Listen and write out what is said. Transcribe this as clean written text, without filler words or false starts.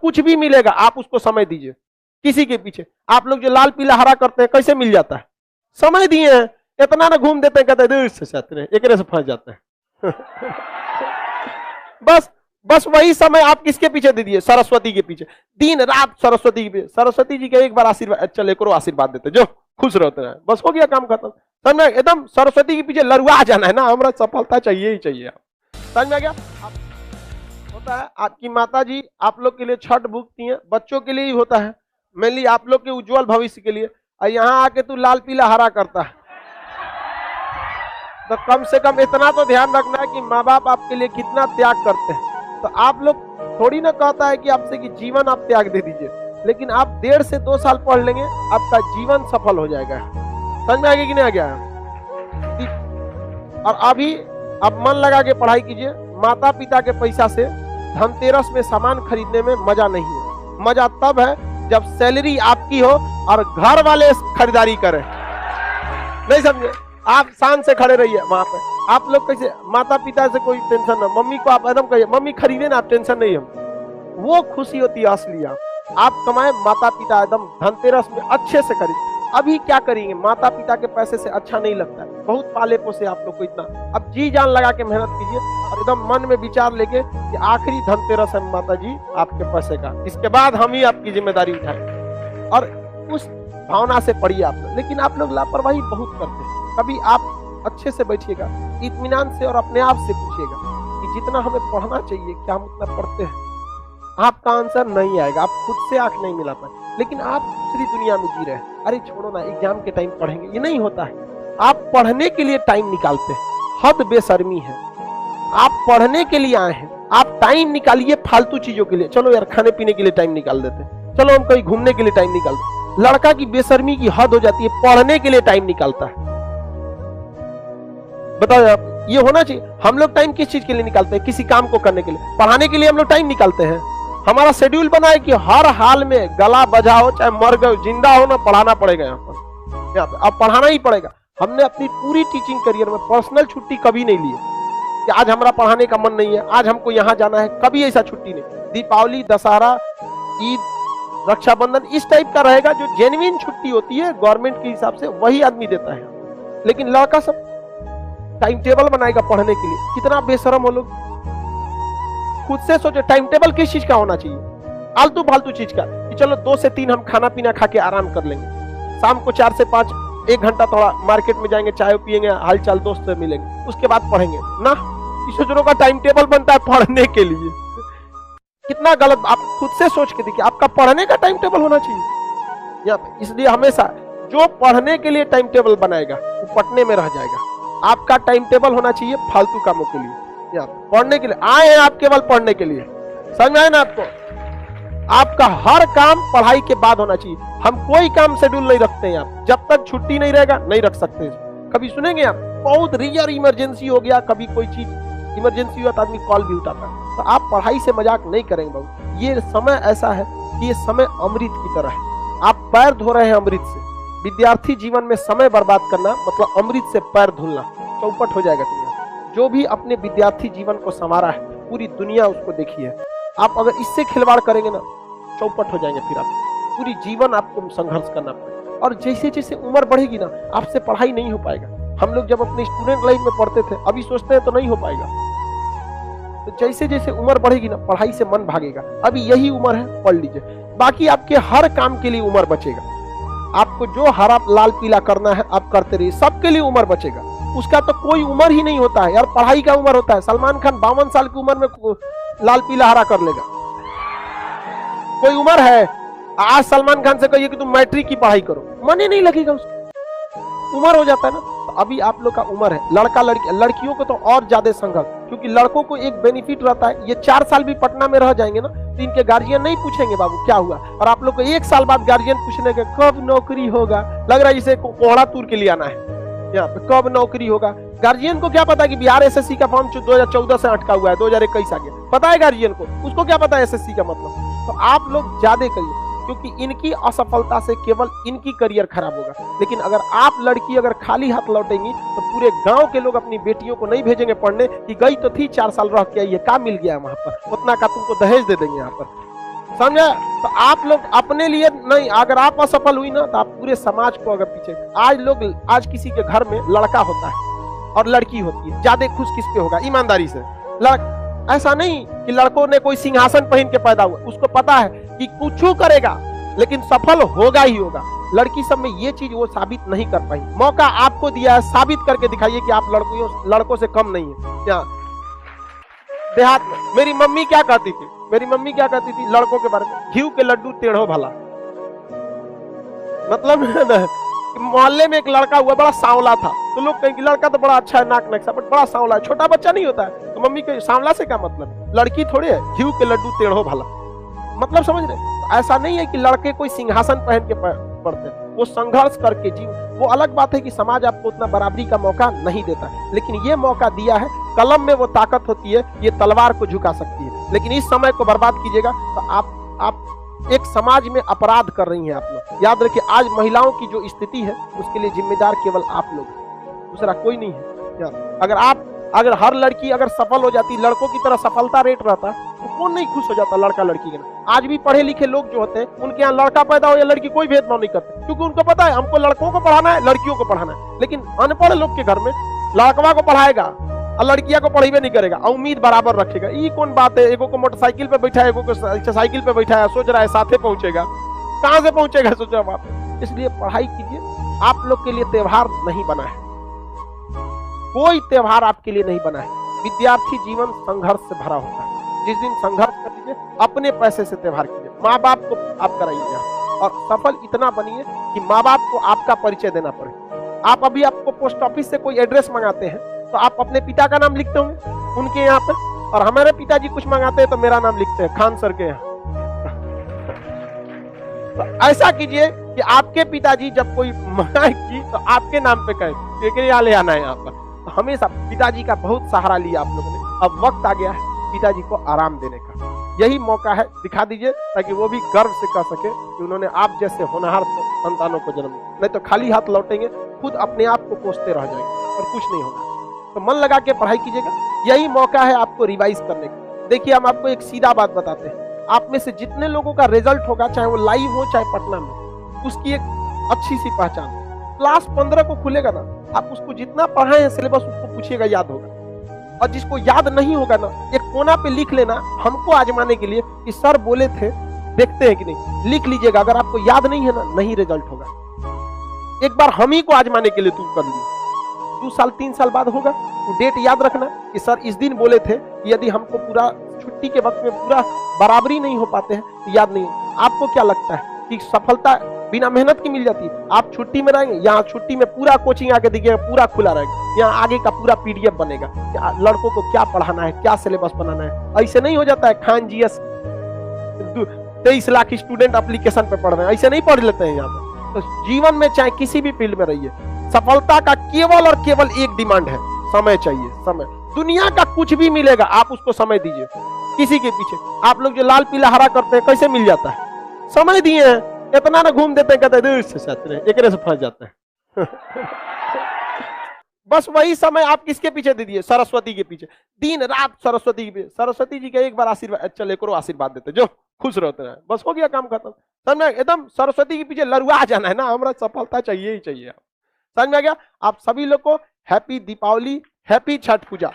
कुछ भी मिलेगा, आप उसको समय दीजिए। किसी के पीछे आप लोग जो लाल पीला हरा करते हैं, कैसे मिल जाता है? समय दिए हैं, इतना ना घूम देते हैं, कहते हैं दूर से जाते हैं, एक से फंस जाते हैं। बस वही समय आप किसके पीछे दे दिए? सरस्वती के पीछे। दिन रात सरस्वती के पीछे। सरस्वती जी के एक बार आशीर्वाद, चल एक आशीर्वाद देते, जो खुश रहते हैं, बस हो गया काम खत्म। समझ में? एकदम सरस्वती के पीछे लरुआ जाना है ना, हमारा सफलता चाहिए ही चाहिए। समझ में आ गया? होता है आपकी माता जी आप लोग के लिए छठ भूखती हैं, बच्चों के लिए ही होता है, मेनली आप लोग के उज्जवल भविष्य के लिए। और यहाँ आके तू लाल पीला हरा करता है, तो कम से कम इतना तो ध्यान रखना है कि माँ बाप आपके लिए कितना त्याग करते हैं। तो आप लोग थोड़ी ना कहता है कि आपसे कि जीवन आप त्याग दे दीजिए, लेकिन आप 1.5 से 2 साल पढ़ लेंगे, आपका जीवन सफल हो जाएगा। समझ में आ गया कि नहीं आ गया? और अभी आप मन लगा के पढ़ाई कीजिए। माता पिता के पैसा से धनतेरस में सामान खरीदने में मजा नहीं है। मजा तब है जब सैलरी आपकी हो और घर वाले खरीदारी करें। नहीं समझे? आप शान से खड़े रहिए वहां पे। आप लोग कैसे माता पिता से कोई टेंशन ना, मम्मी को आप एकदम कहिए मम्मी खरीदे ना, आप टेंशन नहीं हम, वो खुशी होती है असली। आप कमाए, माता पिता एकदम धनतेरस में अच्छे से खरीद। अभी क्या करेंगे? माता पिता के पैसे से अच्छा नहीं लगता है, बहुत पाले पोसे आप लोग को इतना। अब जी जान लगा के मेहनत कीजिए और एकदम मन में विचार लेके कि आखिरी धनतेरस है माता जी आपके पैसे का, इसके बाद हम ही आपकी जिम्मेदारी उठाएं। और उस भावना से पढ़िए आप लोग। लेकिन आप लोग लापरवाही बहुत करते हैं। कभी आप अच्छे से बैठिएगा, इत्मीनान से और अपने आप से पूछिएगा कि जितना हमें पढ़ना चाहिए क्या हम उतना पढ़ते हैं? आपका आंसर नहीं आएगा, आप खुद से आंख नहीं मिला पाए, लेकिन आप दूसरी दुनिया में जी रहे हैं। अरे छोड़ो ना, एग्जाम के टाइम पढ़ेंगे, ये नहीं होता है। आप पढ़ने के लिए टाइम निकालते हैं, हद बेशर्मी है। आप पढ़ने के लिए आए हैं, आप टाइम निकालिए फालतू चीजों के लिए। चलो यार खाने पीने के लिए टाइम निकाल देते हैं, चलो हम कहीं घूमने के लिए टाइम निकाल देते। लड़का की बेशर्मी की हद हो जाती है, पढ़ने के लिए टाइम निकालता है। बताओ आप, ये होना चाहिए। हम लोग टाइम किस चीज के लिए निकालते हैं? किसी काम को करने के लिए। पढ़ाने के लिए हम लोग टाइम निकालते हैं। हमारा शेड्यूल बना है कि हर हाल में गला बजाओ, चाहे मर गए जिंदा हो ना, पढ़ाना पड़ेगा यहाँ पे। अब पढ़ाना ही पड़ेगा। हमने अपनी पूरी टीचिंग करियर में पर्सनल छुट्टी कभी नहीं ली कि आज हमारा पढ़ाने का मन नहीं है, आज हमको यहाँ जाना है, कभी ऐसा छुट्टी नहीं। दीपावली, दशहरा, ईद, रक्षाबंधन इस टाइप का रहेगा जो जेन्युइन छुट्टी होती है गवर्नमेंट के हिसाब से, वही आदमी देता है। लेकिन लड़का सब टाइम टेबल बनाएगा पढ़ने के लिए। कितना बेशरम हो लोग। खुद से सोचो टाइम टेबल किस चीज का होना चाहिए? आलतू फालतू चीज का कि चलो 2 से 3 हम खाना पीना खा के आराम कर लेंगे, शाम को 4 से 5 1 घंटा थोड़ा मार्केट में जाएंगे, चाय पियेंगे, हालचाल दोस्त से मिलेंगे, उसके बाद पढ़ेंगे ना। किशोरों का टाइम टेबल बनता है पढ़ने के लिए। कितना गलत। आप खुद से सोच के देखिए, आपका पढ़ने का टाइम टेबल होना चाहिए यहाँ पे। इसलिए हमेशा जो पढ़ने के लिए टाइम टेबल बनाएगा वो पटने में रह जाएगा। आपका टाइम टेबल होना चाहिए फालतू कामों के लिए, या पढ़ने के लिए। आए हैं आप केवल पढ़ने के लिए, समझ में आए ना आपको? आपका हर काम पढ़ाई के बाद होना चाहिए। हम कोई काम शेड्यूल नहीं रखते हैं आप, जब तक छुट्टी नहीं रहेगा नहीं रख सकते। कभी सुनेंगे आप बहुत रेयर इमरजेंसी हो गया, कभी कोई चीज इमरजेंसी हुआ तो आदमी कॉल भी उठाता है। तो आप पढ़ाई से मजाक नहीं करेंगे बाबू। ये समय ऐसा है कि ये समय अमृत की तरह है। आप पैर धो रहे हैं अमृत से। विद्यार्थी जीवन में समय बर्बाद करना मतलब अमृत से पैर धुलना, चौपट हो जाएगा दुनिया। जो भी अपने विद्यार्थी जीवन को संवारा है, पूरी दुनिया उसको देखी है। आप अगर इससे खिलवाड़ करेंगे ना, चौपट हो जाएंगे। फिर आप पूरी जीवन आपको संघर्ष करना पड़ेगा। और जैसे जैसे उम्र बढ़ेगी ना, आपसे पढ़ाई नहीं हो पाएगा। हम लोग जब अपने स्टूडेंट लाइफ में पढ़ते थे, अभी सोचते हैं तो नहीं हो पाएगा। तो जैसे जैसे उम्र बढ़ेगी ना, पढ़ाई से मन भागेगा। अभी यही उम्र है, पढ़ लीजिए। बाकी आपके हर काम के लिए उम्र बचेगा। आपको जो हरा लाल पीला करना है आप करते रहिए, सबके लिए उम्र बचेगा। उसका तो कोई उम्र ही नहीं होता है यार, पढ़ाई का उम्र होता है। सलमान खान 52 साल की उम्र में लाल पीला हरा कर लेगा, कोई उम्र है? आज सलमान खान से कहिए कि तुम मैट्रिक की पढ़ाई करो, मन ही नहीं लगेगा उसका, उम्र हो जाता है ना। तो अभी आप लोग का उम्र है। लड़का लड़की, लड़कियों को तो और ज्यादा संघर्ष, क्योंकि लड़कों को एक बेनिफिट रहता है, ये 4 साल भी पटना में रह जाएंगे ना तो इनके गार्जियन नहीं पूछेंगे बाबू क्या हुआ। और आप लोग को 1 साल बाद गार्जियन पूछने के कब नौकरी होगा, लग रहा है इसे कोहड़ा तूर के लिए आना है यहाँ पे, कब नौकरी होगा। गार्जियन को क्या पता कि बिहार एसएससी का फॉर्म 2014 से अटका हुआ है, 2021 आ गया, पता है गार्जियन को? उसको क्या पता है एसएससी का मतलब? तो आप लोग ज्यादा करिए, क्योंकि इनकी असफलता से केवल इनकी करियर खराब होगा। लेकिन अगर आप लड़की अगर खाली हाथ लौटेंगी तो पूरे गांव के लोग अपनी बेटियों को नहीं भेजेंगे पढ़ने कि गई तो थी 4 साल रह के आई है, क्या मिल गया वहां पर, उतना का तुमको दहेज दे देंगे यहाँ पर। समझे? तो आप लोग अपने लिए नहीं, अगर आप असफल हुई ना तो आप पूरे समाज को अगर पीछे। आज किसी के घर में लड़का होता है और लड़की होती है, ज्यादा खुश किस पे होगा? ईमानदारी से। ऐसा नहीं कि लड़कों ने कोई सिंहासन पहन के पैदा हुआ, उसको पता है कि कुछ करेगा लेकिन सफल होगा ही होगा। लड़की सब में ये चीज वो साबित नहीं कर पाई। मौका आपको दिया है, साबित करके दिखाइए कि आप लड़कों से कम नहीं है। यहाँ देहात में मेरी मम्मी क्या कहती थी लड़कों के बारे में? घी के लड्डू टेढ़ो भला। मतलब मोहल्ले में एक लड़का हुआ, बड़ा सांवला था, तो लोग कहेंगे लड़का तो बड़ा अच्छा है, नाक नक्शा, बट बड़ा सांवला है, छोटा बच्चा नहीं होता है। तो मम्मी के सांवला से क्या मतलब? लड़की थोड़ी है, घी के लड्डू टेढ़ो भला। मतलब समझ रहे? तो ऐसा नहीं है कि लड़के कोई सिंहासन पहन के पढ़ते हैं, वो संघर्ष करके वो अलग बात है कि समाज आपको उतना बराबरी का मौका नहीं देता, लेकिन ये मौका दिया है। कलम में वो ताकत होती है, ये तलवार को झुका सकती है, लेकिन इस समय को बर्बाद कीजिएगा तो आप एक समाज में अपराध कर रही हैं। आप लोग याद रखिए, आज महिलाओं की जो स्थिति है उसके लिए जिम्मेदार केवल आप लोग, दूसरा कोई नहीं है। अगर हर लड़की अगर सफल हो जाती, लड़कों की तरह सफलता रेट रहता, तो कौन नहीं खुश हो जाता लड़का लड़की के ना। आज भी पढ़े लिखे लोग जो होते हैं, उनके यहाँ लड़का पैदा हो या लड़की, कोई भेदभाव नहीं करते, क्योंकि उनको पता है हमको लड़कों को पढ़ाना है, लड़कियों को पढ़ाना है। लेकिन अनपढ़ लोग के घर में लड़कवा को पढ़ाएगा और लड़कियां को पढ़ेबे नहीं करेगा, उम्मीद बराबर रखेगा। ये कौन बात है? एगो को मोटरसाइकिल पे बैठा है, एगो को साइकिल पे बैठा है, सोच रहा है साथे पहुंचेगा, कहां से पहुंचेगा? सोच रहा बात। इसलिए पढ़ाई कीजिए। आप लोग के लिए त्योहार नहीं बना है, कोई त्योहार आपके लिए नहीं बना है। विद्यार्थी जीवन संघर्ष से भरा होता है। जिस दिन संघर्ष कर लीजिए, अपने पैसे से त्योहार कीजिए, माँ बाप को आप कराइए, और सफल इतना बनिए कि माँ बाप को आपका परिचय देना पड़े। आपको पोस्ट ऑफिस से कोई एड्रेस मंगाते हैं तो आप अपने पिता का नाम लिखते होंगे उनके यहाँ पे, और हमारे पिताजी कुछ मंगाते हैं तो मेरा नाम लिखते हैं खान सर के यहाँ। तो ऐसा कीजिए कि आपके पिताजी जब कोई मंगाएगी तो आपके नाम पे कहे यहाँ ले आना है यहाँ पर। तो हमेशा पिताजी का बहुत सहारा लिया आप लोगों ने। अब वक्त आ गया है पिताजी को आराम देने का, यही मौका है, दिखा दीजिए ताकि वो भी गर्व से कह सके कि उन्होंने आप जैसे होनहार संतानों को जन्म दिया। नहीं तो खाली हाथ लौटेंगे, खुद अपने आप को कोसते रह जाएंगे और कुछ नहीं होगा। तो मन लगा के पढ़ाई कीजिएगा, यही मौका है आपको रिवाइज करने का। देखिए, हम आपको एक सीधा बात बताते हैं, आप में से जितने लोगों का रिजल्ट होगा, चाहे वो लाइव हो चाहे पटना में, उसकी एक अच्छी सी पहचान। क्लास 15 को खुलेगा ना, आप उसको जितना पढ़ाए हैं सिलेबस उसको पूछिएगा, याद होगा। और जिसको याद नहीं होगा ना, एक कोना पे लिख लेना, हमको आजमाने के लिए कि सर बोले थे, देखते हैं कि नहीं, लिख लीजिएगा। अगर आपको याद नहीं है ना, नहीं रिजल्ट होगा। एक बार हम ही को आजमाने के लिए तुम कर लिए, 2 साल 3 साल बाद होगा। तो डेट याद रखना कि सर इस दिन बोले थे, यदि हमको पूरा छुट्टी के वक्त में पूरा बराबरी नहीं हो पाते हैं तो याद नहीं। आपको क्या लगता है कि सफलता बिना मेहनत की मिल जाती है? आप छुट्टी में रहेंगे, यहाँ छुट्टी में पूरा कोचिंग आके दिखेगा, पूरा खुला रहेगा, यहाँ आगे का पूरा PDF बनेगा, लड़कों को क्या पढ़ाना है, क्या सिलेबस बनाना है। ऐसे नहीं हो जाता है Khan GS 23 lakh student application पे पढ़ रहे हैं, ऐसे नहीं पढ़ लेते हैं यहाँ पर। तो जीवन में चाहे किसी भी फील्ड में रहिए, सफलता का केवल और केवल एक डिमांड है, समय चाहिए। समय, दुनिया का कुछ भी मिलेगा, आप उसको समय दीजिए। किसी के पीछे आप लोग जो लाल पीला हरा करते हैं, कैसे मिल जाता है? समय दिए हैं, इतना ना घूम देते हैं, कहते हैं दूर से एक से फंस जाते हैं। बस वही समय आप किसके पीछे दे दिए? सरस्वती के पीछे, दिन रात सरस्वती के पीछे। सरस्वती जी का एक बार आशीर्वाद, चल एक आशीर्वाद देते, जो खुश रहते हैं, बस हो गया काम खत्म। समझ में? एकदम सरस्वती के पीछे लरुआ जाना है ना, हमारा सफलता चाहिए ही चाहिए। समझ में आ गया? आप सभी लोग को हैप्पी दीपावली, हैप्पी छठ पूजा।